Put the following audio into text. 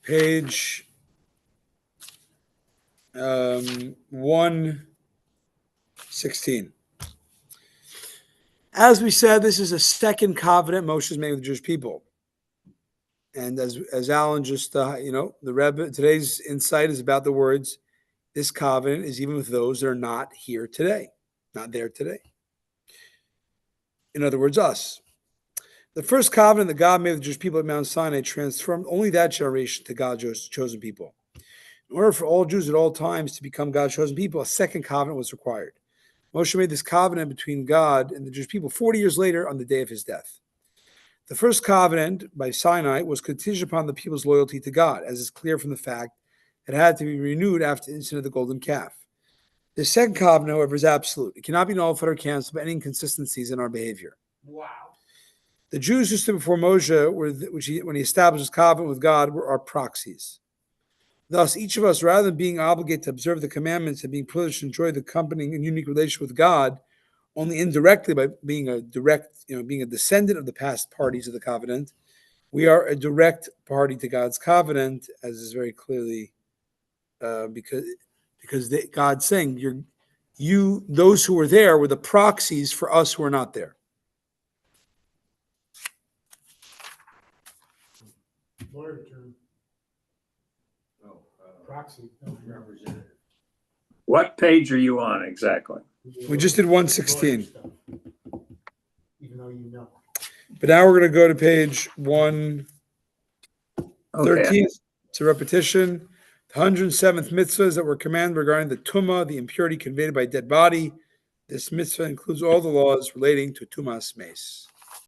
page 116. As we said, this is a second covenant Moshe's made with the Jewish people. And as Alan just, the Rebbe, today's insight is about the words, this covenant is even with those that are not here today, not there today. In other words, us. The first covenant that God made with the Jewish people at Mount Sinai transformed only that generation to God's chosen people. In order for all Jews at all times to become God's chosen people, a second covenant was required. Moshe made this covenant between God and the Jewish people 40 years later on the day of his death. The first covenant by Sinai was contingent upon the people's loyalty to God, as is clear from the fact that it had to be renewed after the incident of the golden calf. The second covenant, however, is absolute. It cannot be nullified or canceled by any inconsistencies in our behavior. Wow. The Jews who stood before Moshe, when he established his covenant with God, were our proxies. Thus, each of us, rather than being obligated to observe the commandments and being privileged to enjoy the accompanying and unique relationship with God, only indirectly by being a descendant of the past parties of the covenant, we are a direct party to God's covenant, as is very clearly because God's saying those who were there were the proxies for us who are not there. Lawyer term. Proxy. Representative. What page are you on exactly? We just did 116. Even though you know. But now we're going to go to page 113. Okay. It's a repetition. The 107th mitzvahs that were commanded regarding the tumah, the impurity conveyed by a dead body. This mitzvah includes all the laws relating to tumas meis.